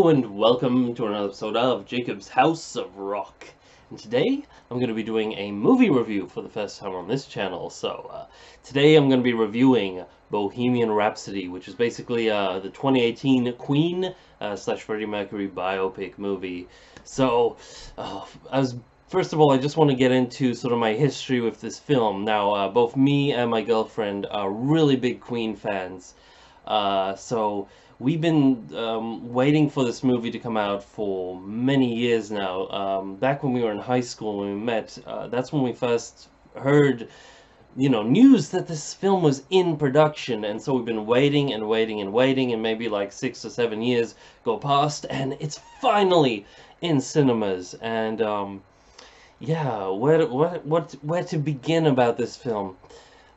Hello and welcome to another episode of Jacob's House of Rock. And today I'm going to be doing a movie review for the first time on this channel. Today I'm going to be reviewing Bohemian Rhapsody, which is basically the 2018 Queen slash Freddie Mercury biopic movie. First of all, I just want to get into sort of my history with this film. Now, both me and my girlfriend are really big Queen fans. We've been waiting for this movie to come out for many years now. Back when we were in high school, when we met, that's when we first heard, news that this film was in production. And so we've been waiting and waiting and waiting, and maybe like 6 or 7 years go past, and it's finally in cinemas. And yeah, where to begin about this film?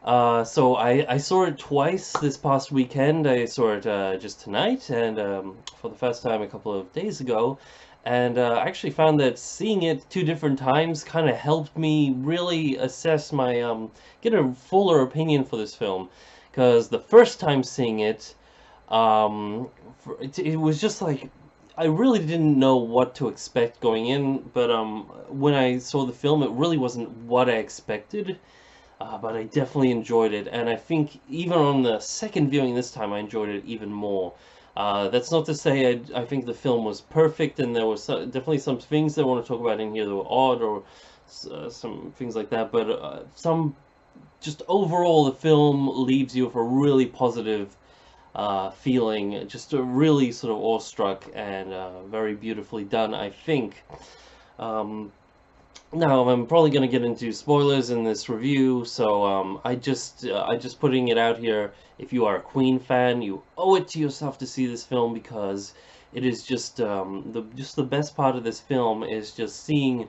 I saw it twice this past weekend. I saw it just tonight and for the first time a couple of days ago. And I actually found that seeing it two different times kind of helped me really assess my, get a fuller opinion for this film. Because the first time seeing it, it was just like, I really didn't know what to expect going in. But when I saw the film, it really wasn't what I expected. But I definitely enjoyed it, and I think even on the second viewing this time, I enjoyed it even more. That's not to say I think the film was perfect, and there was definitely some things that I want to talk about in here that were odd, or some things like that, but just overall, the film leaves you with a really positive feeling, just a really sort of awestruck and very beautifully done, I think. Now, I'm probably going to get into spoilers in this review, so I just putting it out here. If you are a Queen fan, you owe it to yourself to see this film, because it is just the best part of this film is just seeing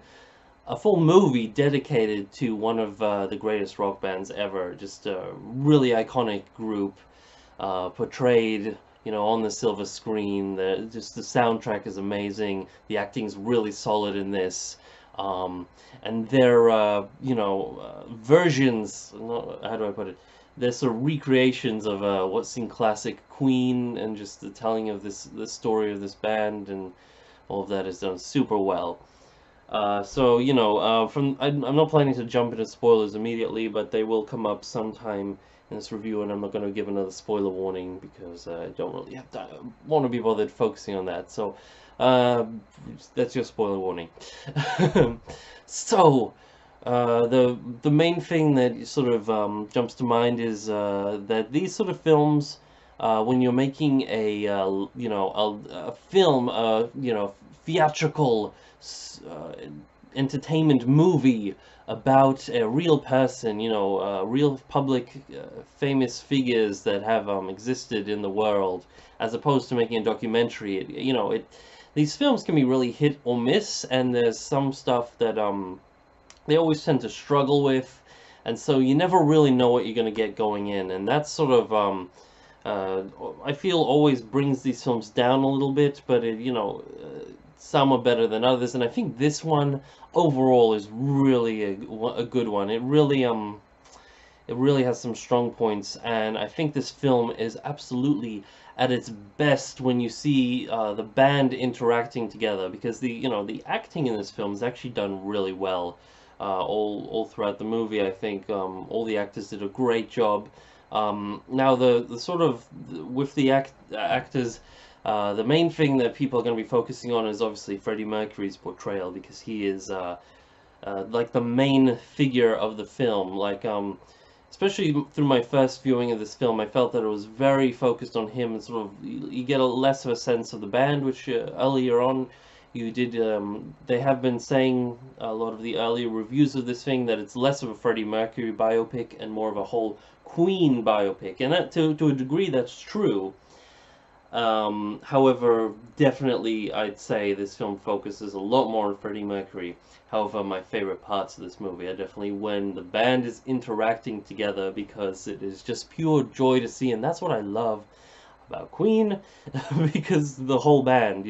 a full movie dedicated to one of the greatest rock bands ever. Just a really iconic group portrayed, on the silver screen. The soundtrack is amazing. The acting's really solid in this. And their, versions, how do I put it? They're sort of recreations of what seemed classic Queen, and just the telling of the story of this band, and all of that is done super well. I'm not planning to jump into spoilers immediately, but they will come up sometime in this review, and I'm not going to give another spoiler warning because I don't really have time, want to be bothered focusing on that. So, that's your spoiler warning. The main thing that sort of jumps to mind is that these sort of films, when you're making a film, theatrical entertainment movie about a real person, real public famous figures that have existed in the world, as opposed to making a documentary. These films can be really hit or miss, and there's some stuff that they always tend to struggle with, and so you never really know what you're going to get going in, and that's sort of I feel always brings these films down a little bit. But some are better than others, and I think this one overall is really a good one. It really has some strong points, and I think this film is absolutely at its best when you see the band interacting together, because the acting in this film is actually done really well all throughout the movie. I think all the actors did a great job. Now the sort of with the actors, the main thing that people are going to be focusing on is obviously Freddie Mercury's portrayal, because he is like the main figure of the film. Like especially through my first viewing of this film, I felt that it was very focused on him, and sort of you get a less of a sense of the band, which earlier on you did. They have been saying, a lot of the earlier reviews of this thing, that it's less of a Freddie Mercury biopic and more of a whole Queen biopic, and that to a degree that's true. However, definitely I'd say this film focuses a lot more on Freddie Mercury. However, my favorite parts of this movie are definitely when the band is interacting together, because it is just pure joy to see, and that's what I love about Queen, because the whole band,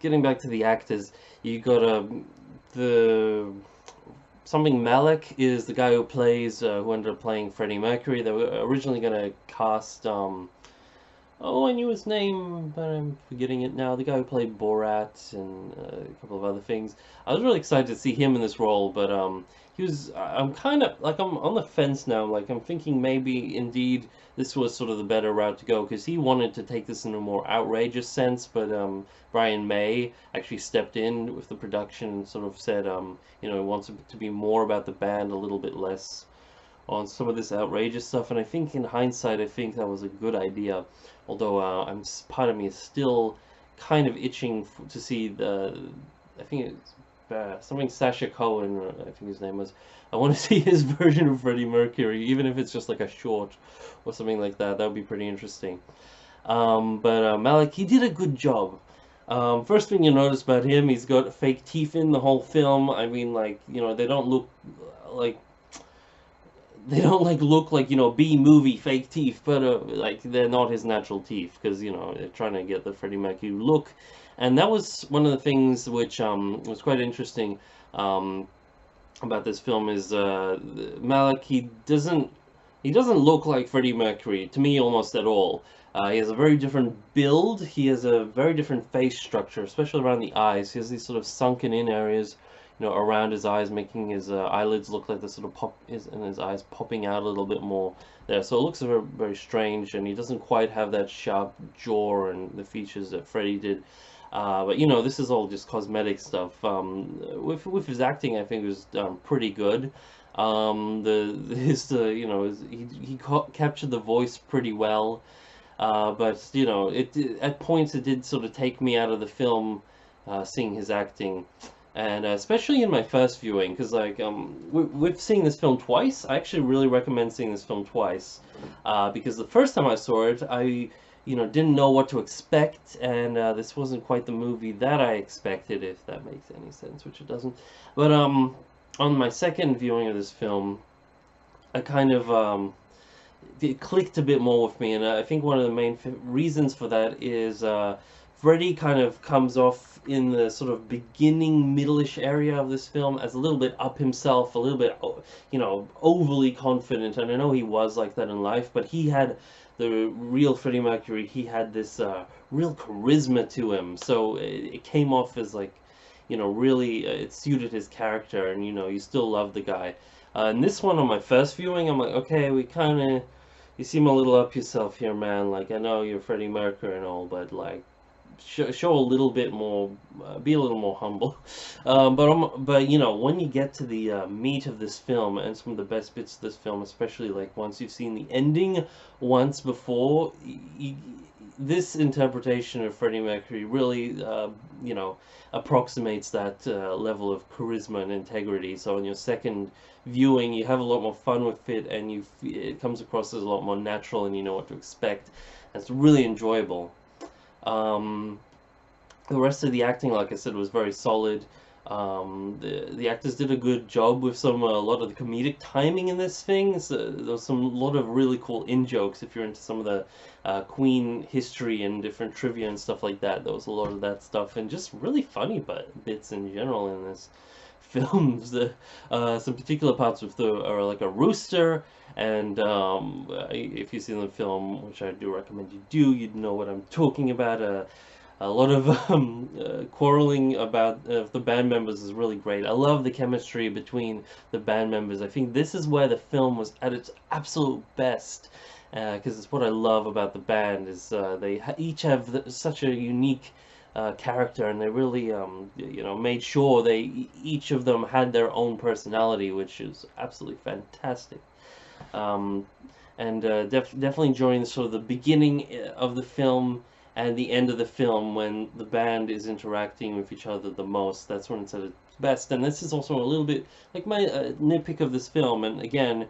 getting back to the actors, you got something Malik is the guy who ended up playing Freddie Mercury. They were originally going to cast Oh, I knew his name, but I'm forgetting it now. The guy who played Borat and a couple of other things. I was really excited to see him in this role, but he was. I'm kind of like I'm on the fence now. Like I'm thinking maybe indeed this was sort of the better route to go because he wanted to take this in a more outrageous sense, but Brian May actually stepped in with the production and sort of said he wants it to be more about the band, a little bit less on some of this outrageous stuff, and I think in hindsight, I think that was a good idea. Although part of me is still kind of itching to see I think it's something Sasha Cohen, I think his name was. I want to see his version of Freddie Mercury, even if it's just like a short or something like that. That would be pretty interesting. But Malik, he did a good job. First thing you notice about him, he's got fake teeth in the whole film. I mean, like, they don't look like look like B movie fake teeth, but like they're not his natural teeth because they're trying to get the Freddie Mercury look, and that was one of the things which was quite interesting about this film is Malik, he doesn't look like Freddie Mercury to me almost at all. He has a very different build. He has a very different face structure, especially around the eyes. He has these sort of sunken in areas around his eyes, making his eyelids look like the sort of and his eyes popping out a little bit more there. So it looks very, very strange, and he doesn't quite have that sharp jaw and the features that Freddie did. But this is all just cosmetic stuff. With his acting, I think it was pretty good. He captured the voice pretty well. But at points it did sort of take me out of the film, seeing his acting. And especially in my first viewing, because like with seeing this film twice, I actually really recommend seeing this film twice, because the first time I saw it, I didn't know what to expect, and this wasn't quite the movie that I expected, if that makes any sense, which it doesn't. But on my second viewing of this film, I kind of it clicked a bit more with me, and I think one of the main reasons for that is Freddie kind of comes off in the sort of beginning, middle-ish area of this film as a little bit up himself, a little bit, overly confident. And I know he was like that in life, but he had the real Freddie Mercury. He had this real charisma to him, so it came off as like, really it suited his character, and you still love the guy. And this one on my first viewing, I'm like, okay, you seem a little up yourself here, man. Like I know you're Freddie Mercury and all, but like show a little bit more, be a little more humble. But when you get to the meat of this film and some of the best bits of this film, especially like once you've seen the ending once before, this interpretation of Freddie Mercury really, approximates that level of charisma and integrity. So in your second viewing, you have a lot more fun with it, and it comes across as a lot more natural, and you know what to expect. And it's really enjoyable. Um, the rest of the acting, like I said, was very solid. The actors did a good job with a lot of the comedic timing in this thing. So there was a lot of really cool in-jokes if you're into some of the Queen history and different trivia and stuff like that. There was a lot of that stuff, and just really funny bits in general in this film. Some particular parts with are like a rooster, and if you've seen the film, which I do recommend you do, you'd know what I'm talking about. A lot of quarreling about the band members is really great. I love the chemistry between the band members. I think this is where the film was at its absolute best, because it's what I love about the band is they each have such a unique character, and they really made sure each of them had their own personality, which is absolutely fantastic. Um, and definitely enjoying sort of the beginning of the film and the end of the film when the band is interacting with each other the most. That's when it's at its best. And this is also a little bit like my nitpick of this film. And again,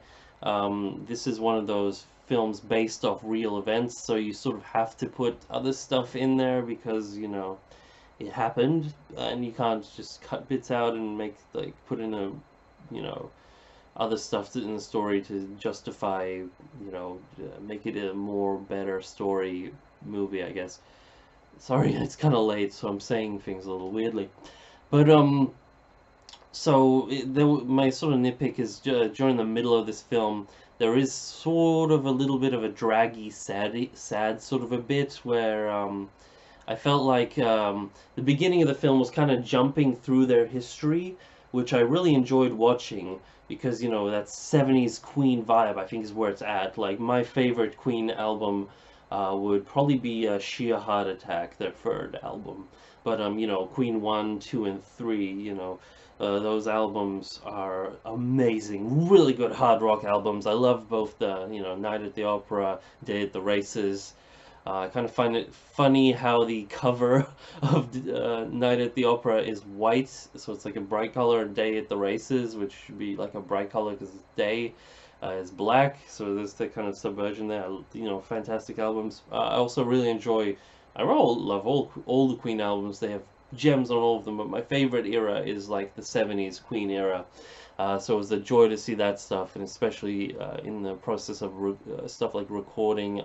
this is one of those films based off real events, so you sort of have to put other stuff in there because it happened, and you can't just cut bits out and put in other stuff in the story to justify, make it a more better story movie, I guess. Sorry, it's kind of late, so I'm saying things a little weirdly. But so my sort of nitpick is during the middle of this film, there is sort of a little bit of a draggy, sad sort of a bit where I felt like the beginning of the film was kind of jumping through their history, which I really enjoyed watching because, you know, that 70s Queen vibe, I think, is where it's at. Like, my favorite Queen album would probably be Sheer Heart Attack, their third album. But, you know, Queen 1, 2, and 3, you know, those albums are amazing. Really good hard rock albums. I love both the, you know, Night at the Opera, Day at the Races. I kind of find it funny how the cover of Night at the Opera is white, so it's like a bright color, and Day at the Races, which should be like a bright color because it's day, is black. So there's the kind of subversion there. You know, fantastic albums. I also really enjoy. Love all the Queen albums. They have gems on all of them, but my favorite era is like the 70s Queen era. So it was a joy to see that stuff, and especially in the process of stuff like recording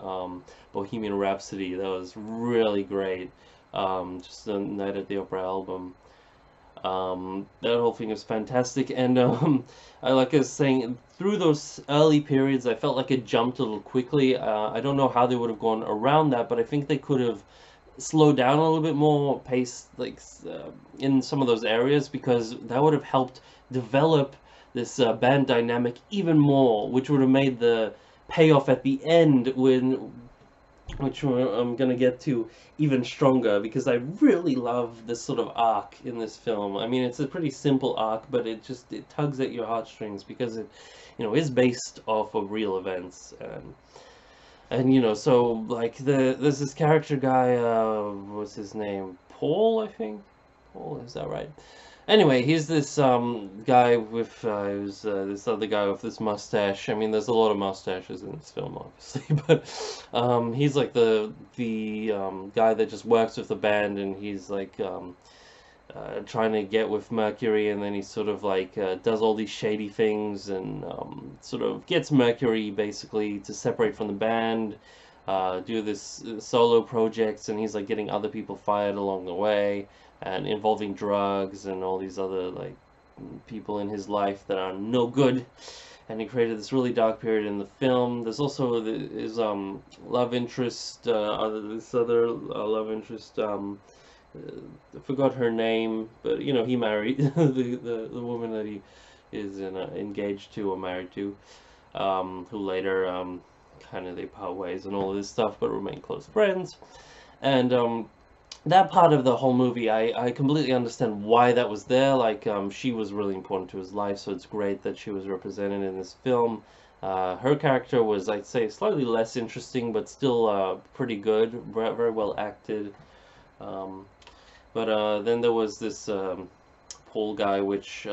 Bohemian Rhapsody. That was really great. Just the Night at the Opera album. That whole thing was fantastic, and like I was saying, through those early periods, I felt like it jumped a little quickly. I don't know how they would have gone around that, but I think they could have slowed down a little bit more pace, like in some of those areas, because that would have helped develop this band dynamic even more, which would have made the payoff at the end, which I'm gonna get to, even stronger, because I really love this sort of arc in this film. I mean, it's a pretty simple arc, but it tugs at your heartstrings because it, you know, is based off of real events, and you know, so like there's this character guy, what's his name? Paul, I think. Paul, is that right? Anyway, he's this guy with who's this other guy with this mustache. I mean, there's a lot of mustaches in this film, obviously, but he's like the guy that just works with the band, and he's like trying to get with Mercury, and then he sort of like does all these shady things, and sort of gets Mercury basically to separate from the band, do this solo projects, and he's like getting other people fired along the way, and involving drugs and all these other like people in his life that are no good, and he created this really dark period in the film. There's also his love interest, this other love interest. I forgot her name, but you know, he married the woman that he is engaged to or married to, who later kind of they part ways and all of this stuff, but remain close friends. And that part of the whole movie, I completely understand why that was there. Like, she was really important to his life, so it's great that she was represented in this film. Her character was, I'd say, slightly less interesting, but still pretty good, very well acted. But then there was this Paul guy, which,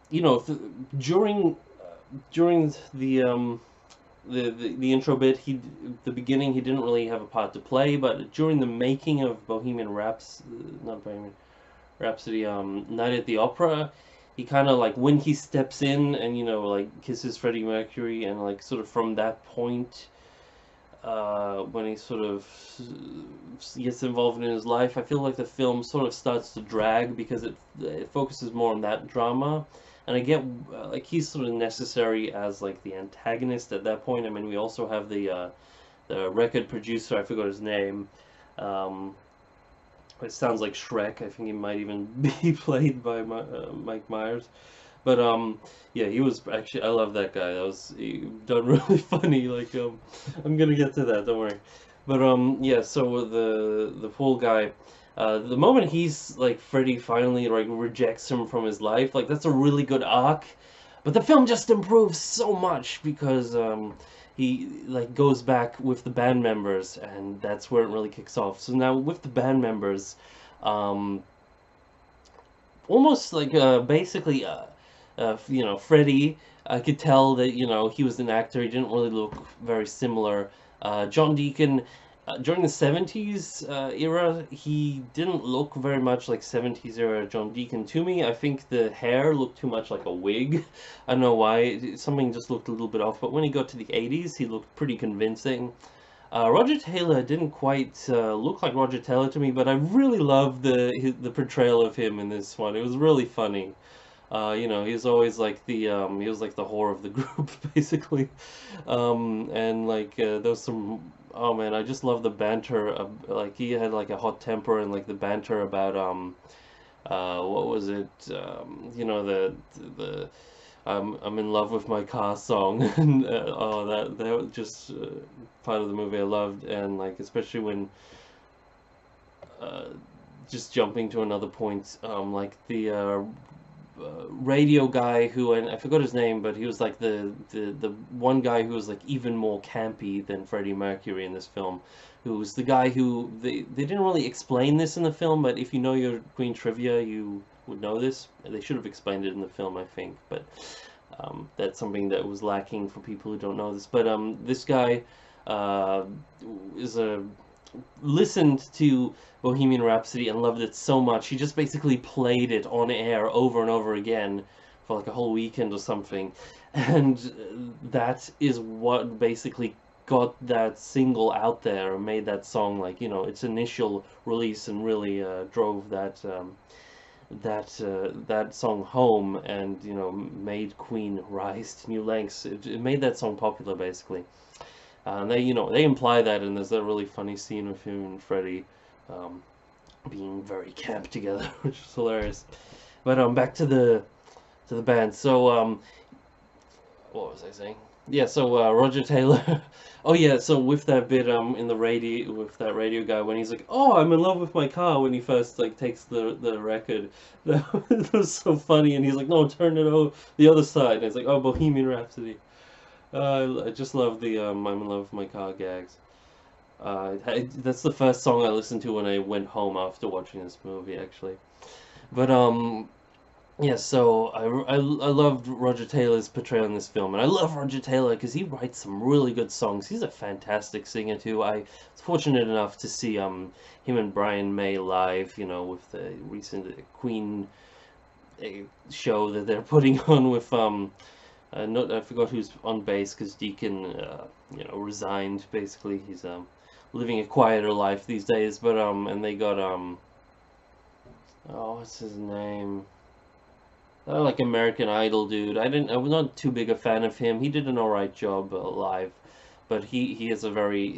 you know, during the intro bit, the beginning, he didn't really have a part to play, but during the making of Bohemian Rhapsody, Night at the Opera, he kind of like, when he steps in and, you know, like kisses Freddie Mercury, and like sort of from that point, when he sort of gets involved in his life, I feel like the film sort of starts to drag because it focuses more on that drama. And I get like he's sort of necessary as like the antagonist at that point. I mean, we also have the record producer. I forgot his name. It sounds like Shrek. I think he might even be played by Mike Myers. But yeah, he was actually, I love that guy. That was done really funny. Like I'm gonna get to that. Don't worry. But yeah. So the Pool guy. The moment he's like Freddie finally like rejects him from his life, like that's a really good arc. But the film just improves so much because he like goes back with the band members, and that's where it really kicks off. So now with the band members, almost like basically you know, Freddie, I could tell that, you know, he was an actor. He didn't really look very similar. John Deacon, during the 70s era, he didn't look very much like 70s era John Deacon to me. I think the hair looked too much like a wig. I don't know why. Something just looked a little bit off. But when he got to the 80s, he looked pretty convincing. Roger Taylor didn't quite look like Roger Taylor to me, but I really loved the portrayal of him in this one. It was really funny. You know, he's always like he was like the whore of the group basically. And like there was some, oh man, I just love the banter. Like he had like a hot temper, and like the banter about what was it? You know, the I'm in love with my car song, and oh, that was just part of the movie I loved. And like especially when uh, just jumping to another point, like the radio guy who, and I forgot his name, but he was like the one guy who was like even more campy than Freddie Mercury in this film, who was the guy who they didn't really explain this in the film, but if you know your Queen trivia, you would know this. They should have explained it in the film, I think, but that's something that was lacking for people who don't know this. But this guy uh, is a listened to Bohemian Rhapsody and loved it so much, he just basically played it on air over and over again for like a whole weekend or something. And that is what basically got that single out there and made that song like, you know, its initial release, and really drove that song home, and you know, made Queen rise to new lengths. It made that song popular basically. And they, you know, they imply that, and there's that really funny scene with him and Freddie um, being very camp together, which is hilarious. But back to the band. So what was I saying? Yeah, so Roger Taylor. Oh yeah, so with that bit in the radio with that radio guy when he's like, "Oh, I'm in love with my car," when he first like takes the record, that was so funny. And he's like, "No, turn it over the other side." And it's like, "Oh, Bohemian Rhapsody." I just love the "I'm in love with my car" gags. That's the first song I listened to when I went home after watching this movie, actually. But yeah, so I loved Roger Taylor's portrayal in this film, and I love Roger Taylor because he writes some really good songs. He's a fantastic singer too. I was fortunate enough to see him and Brian May live, you know, with the recent Queen uh, show that they're putting on with not I forgot who's on bass because Deacon you know, resigned basically. He's living a quieter life these days, but and they got oh, what's his name? Like American Idol dude. I was not too big a fan of him. He did an alright job live, but he is a very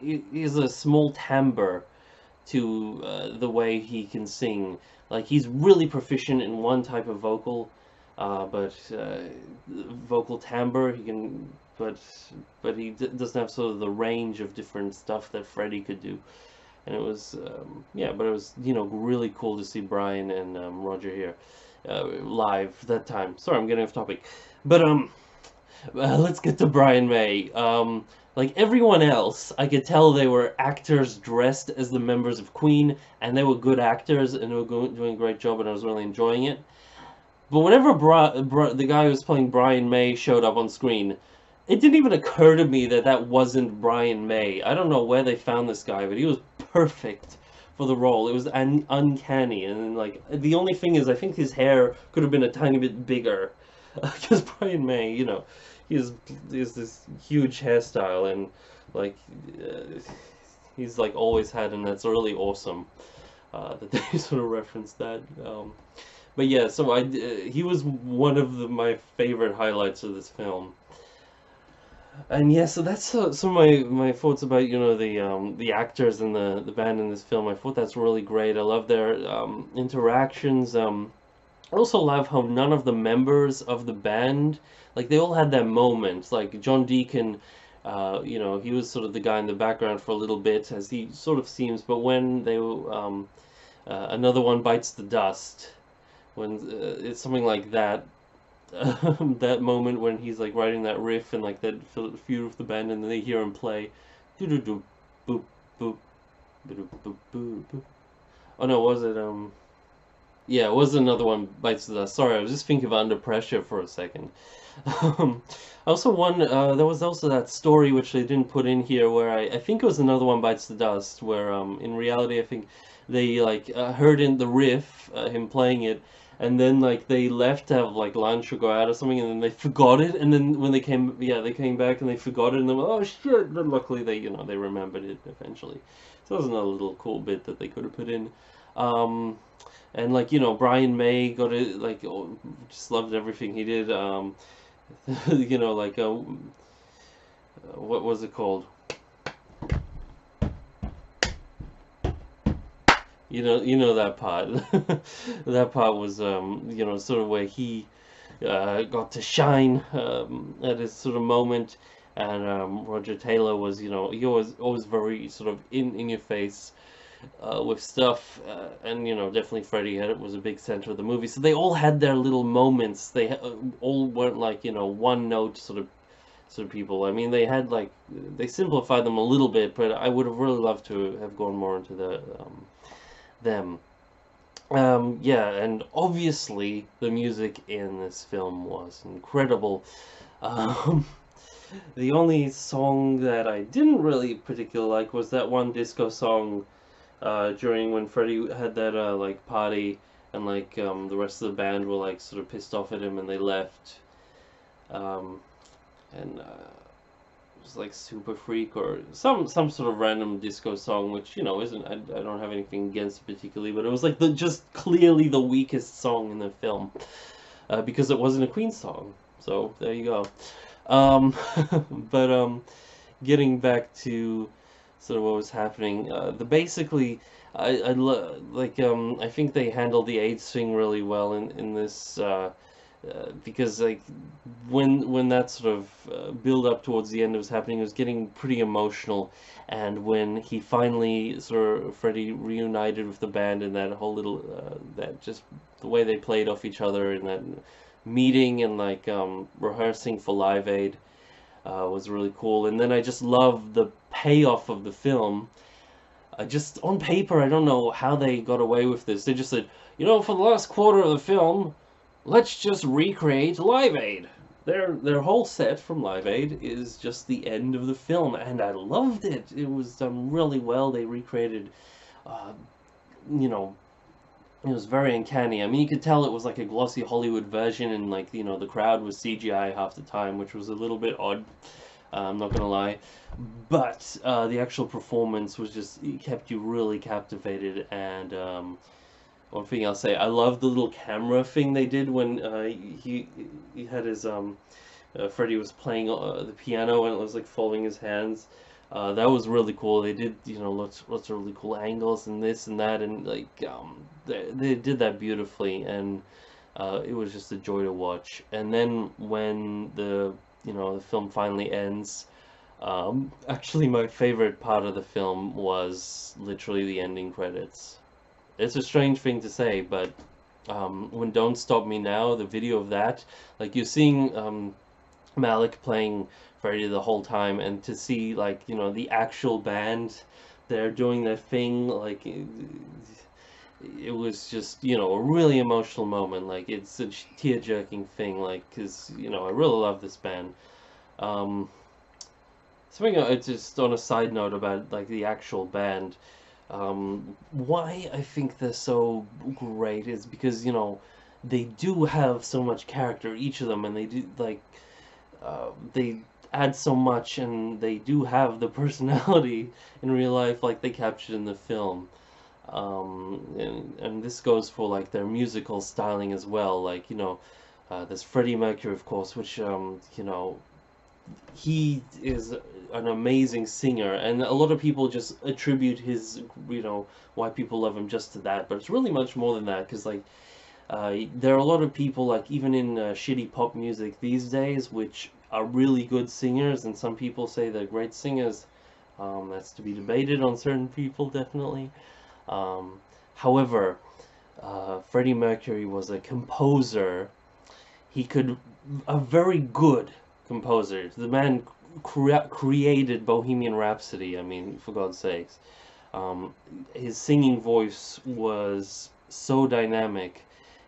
he is a small timbre to the way he can sing. Like he's really proficient in one type of vocal, but vocal timbre he can, but he doesn't have sort of the range of different stuff that Freddie could do. And it was yeah, but it was, you know, really cool to see Brian and Roger here live that time. Sorry, I'm getting off topic, but let's get to Brian May. Like everyone else, I could tell they were actors dressed as the members of Queen, and they were good actors, and they were doing a great job, and I was really enjoying it. But whenever the guy who was playing Brian May showed up on screen, it didn't even occur to me that that wasn't Brian May. I don't know where they found this guy, but he was perfect for the role. It was uncanny, and like the only thing is, I think his hair could have been a tiny bit bigger, because Brian May, you know, he's this huge hairstyle, and like he's like always had, and that's really awesome that they sort of referenced that. But yeah, so he was one of my favorite highlights of this film. And yeah, so that's some of my thoughts about, you know, the actors and the band in this film. I thought that's really great. I love their interactions. I also love how none of the members of the band, like they all had their moments. Like John Deacon, you know, he was sort of the guy in the background for a little bit, as he sort of seems. But when they another one bites the dust, when it's something like that. That moment when he's like writing that riff and like that feud with the band, and then they hear him play, doo doo doo, boop boop, boop boop boop boop. Oh no, was it yeah, it was another one bites the dust. Sorry, I was just thinking of Under Pressure for a second. Also there was also that story which they didn't put in here, where I think it was Another One Bites the Dust, where in reality I think they like heard in the riff him playing it, and then like they left to have like lunch or go out or something, and then they forgot it, and then when they came, yeah, they came back and they forgot it, and then, oh shit, but luckily they, you know, they remembered it eventually. So that was another little cool bit that they could have put in. Um, and like, you know, Brian May got to like, oh, just loved everything he did. You know, like, what was it called? You know that part. That part was, you know, sort of where he got to shine at his sort of moment, and Roger Taylor was, you know, he always very sort of in your face with stuff, and you know, definitely Freddie had was a big center of the movie. So they all had their little moments. They all weren't like, you know, one note sort of people. I mean, they had like they simplified them a little bit, but I would have really loved to have gone more into them. Yeah, and obviously the music in this film was incredible. Um, the only song that I didn't really particularly like was that one disco song during when Freddie had that like party, and like the rest of the band were like sort of pissed off at him and they left. Um, and it was like Super Freak or some sort of random disco song, which you know isn't I don't have anything against it particularly, but it was like the just clearly the weakest song in the film because it wasn't a Queen song. So there you go. Um, but getting back to sort of what was happening, the basically like I think they handled the AIDS thing really well in this. Because like when that sort of build up towards the end was happening, it was getting pretty emotional, and when he finally sort of Freddie reunited with the band and that whole little that just the way they played off each other in that meeting and like rehearsing for Live Aid was really cool. And then I just love the payoff of the film. Just on paper, I don't know how they got away with this. They just said, you know, for the last quarter of the film, let's just recreate Live Aid. Their whole set from Live Aid is just the end of the film, and I loved it. It was done really well. They recreated, uh, you know, it was very uncanny. I mean, you could tell it was like a glossy Hollywood version, and like you know, the crowd was CGI half the time, which was a little bit odd. I'm not gonna lie, but the actual performance was just it kept you really captivated, and one thing I'll say, I love the little camera thing they did when he had his Freddie was playing the piano and it was like folding his hands. That was really cool. They did, you know, lots of really cool angles and this and that, and like they did that beautifully, and it was just a joy to watch. And then when the you know the film finally ends, actually my favorite part of the film was literally the ending credits. It's a strange thing to say, but when Don't Stop Me Now, the video of that, like you're seeing Malik playing Freddie the whole time, and to see like you know the actual band, they're doing their thing, like it was just you know a really emotional moment. Like it's a tear-jerking thing, like because you know I really love this band. Um, Something just on a side note about like the actual band. Why I think they're so great is because, you know, they do have so much character, each of them, and they do like they add so much, and they do have the personality in real life, like they captured in the film. And this goes for like their musical styling as well. Like, you know, there's Freddie Mercury, of course, which you know he is an amazing singer, and a lot of people just attribute his, you know, why people love him just to that. But it's really much more than that, because like there are a lot of people, like even in shitty pop music these days, which are really good singers, and some people say they're great singers. That's to be debated on certain people, definitely. Um, However, Freddie Mercury was a composer. He could a very good composer. The man created Bohemian Rhapsody. I mean, for God's sakes, um, his singing voice was so dynamic.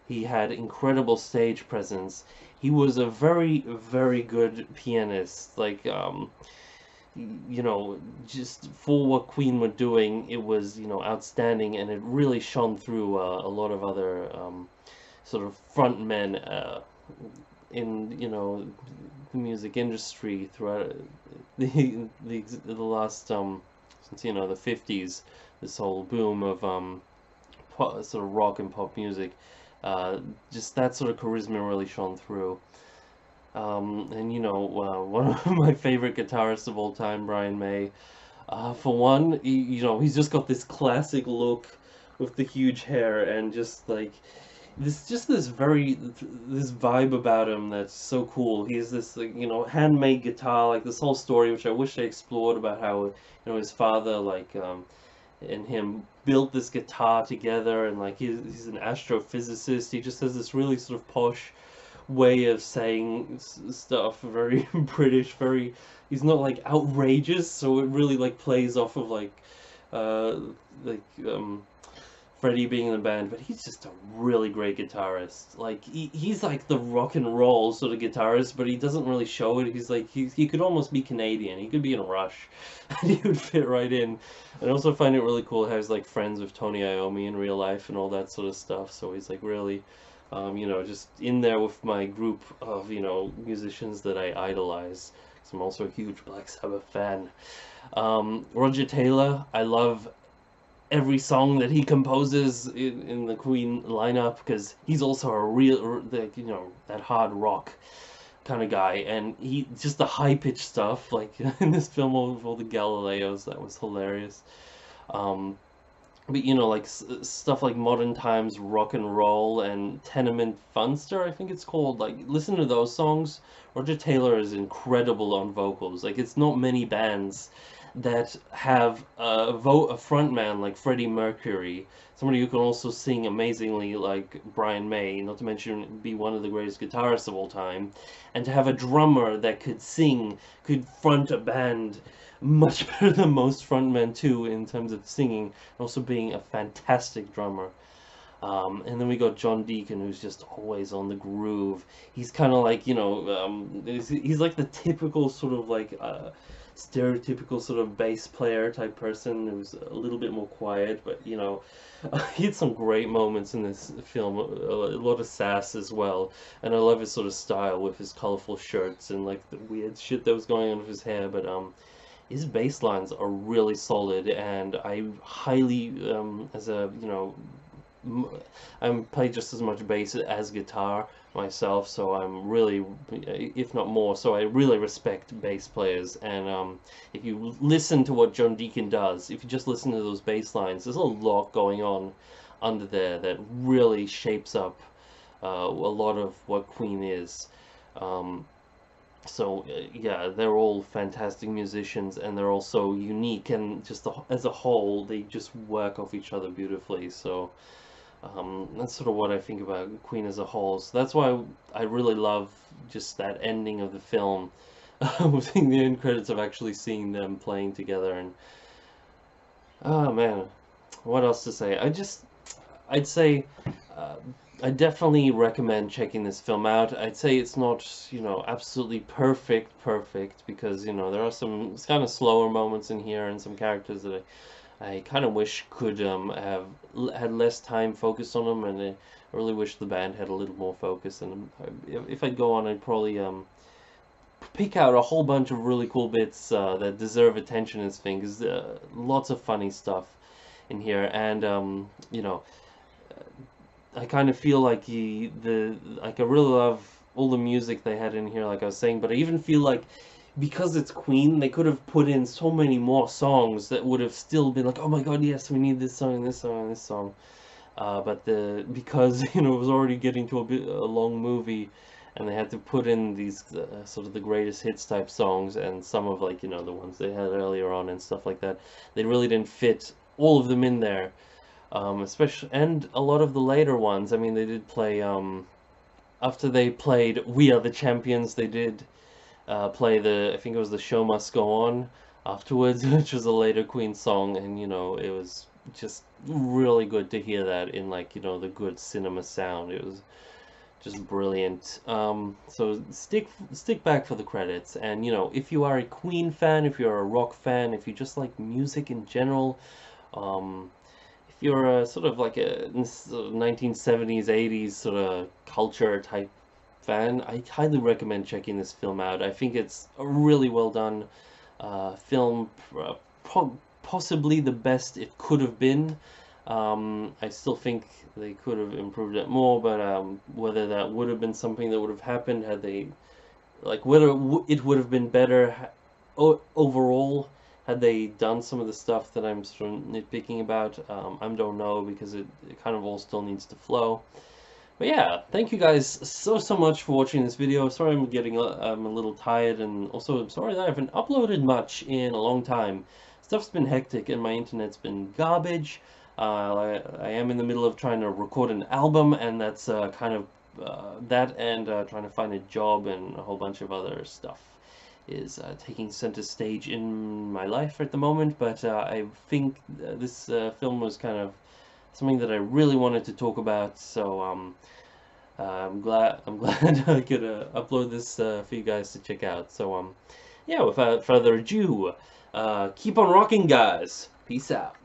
He had incredible stage presence. He was a very good pianist. Like, you know, just for what Queen were doing, it was, you know, outstanding, and it really shone through a lot of other sort of front men in you know the music industry throughout the last since you know the 50s, this whole boom of sort of rock and pop music. Just that sort of charisma really shone through. And one of my favorite guitarists of all time, Brian May. For one, he's just got this classic look with the huge hair and just like this vibe about him that's so cool. He has this like, handmade guitar, like this whole story which I wish I explored about how his father like and him built this guitar together, and like he's an astrophysicist. He just has this really sort of posh way of saying stuff, very British, very, he's not like outrageous, so it really like plays off of uh like Freddie being in the band, but he's just a really great guitarist. Like he's like the rock and roll sort of guitarist, but he doesn't really show it. He's like he could almost be Canadian. He could be in Rush, and he would fit right in. And I also find it really cool how he's like friends with Tony Iommi in real life and all that sort of stuff. So he's like really, just in there with my group of musicians that I idolize. So I'm also a huge Black Sabbath fan. Roger Taylor, I love every song that he composes in the Queen lineup, because he's also a real, that hard rock kind of guy, and he just the high pitched stuff like in this film with all the Galileos, that was hilarious. Um, but like stuff like Modern Times Rock and Roll and Tenement Funster, I think it's called. Like, listen to those songs. Roger Taylor is incredible on vocals. Like, it's not many bands that have a frontman like Freddie Mercury, somebody who can also sing amazingly like Brian May, not to mention be one of the greatest guitarists of all time, and to have a drummer that could sing, could front a band much better than most frontmen too in terms of singing, and also being a fantastic drummer. And then we got John Deacon, who's just always on the groove. He's kind of like, he's like the typical sort of like stereotypical sort of bass player type person who's a little bit more quiet, but he had some great moments in this film, a lot of sass as well, and I love his sort of style with his colorful shirts and like the weird shit that was going on with his hair. But his bass lines are really solid, and I highly, as a, I'm play just as much bass as guitar myself, so I'm really, if not more, so I really respect bass players. And if you listen to what John Deacon does, if you just listen to those bass lines, there's a lot going on under there that really shapes up a lot of what Queen is. So yeah, they're all fantastic musicians, and they're also unique, and just as a whole, they just work off each other beautifully. So that's sort of what I think about Queen as a whole. So that's why I really love just that ending of the film, seeing the end credits of actually seeing them playing together. And oh man, what else to say? I'd say I definitely recommend checking this film out. I'd say it's not, absolutely perfect, because, there are some kind of slower moments in here and some characters that I kind of wish could have had less time focused on them, and I really wish the band had a little more focus. And if I'd go on, I'd probably pick out a whole bunch of really cool bits that deserve attention in this thing, because lots of funny stuff in here. And I kind of feel like I really love all the music they had in here, like I was saying, but I even feel like because it's Queen, they could have put in so many more songs that would have still been like, oh my god, yes, we need this song, this song, and this song. But because it was already getting to a long movie, and they had to put in these sort of the greatest hits type songs, and some of like the ones they had earlier on and stuff like that, they really didn't fit all of them in there. Especially, and a lot of the later ones. I mean, they did play after they played "We Are the Champions." They did play I think it was "The Show Must Go On" afterwards, which was a later Queen song, and it was just really good to hear that in like the good cinema sound. It was just brilliant. So stick back for the credits, and if you are a Queen fan, if you're a rock fan, if you just like music in general, if you're a sort of like a 1970s, 80s sort of culture type fan, I highly recommend checking this film out. I think it's a really well done film, possibly the best it could have been. I still think they could have improved it more, but whether that would have been something that would have happened had they, like, whether it would have been better overall had they done some of the stuff that I'm sort of nitpicking about, I don't know, because it kind of all still needs to flow. But yeah, thank you guys so much for watching this video. Sorry I'm a little tired, and also I'm sorry that I haven't uploaded much in a long time. Stuff's been hectic and my internet's been garbage. I am in the middle of trying to record an album, and that's kind of that, and trying to find a job and a whole bunch of other stuff is taking center stage in my life at the moment. But I think this film was kind of something that I really wanted to talk about, so I'm glad I could upload this for you guys to check out. So yeah, without further ado, keep on rocking, guys. Peace out.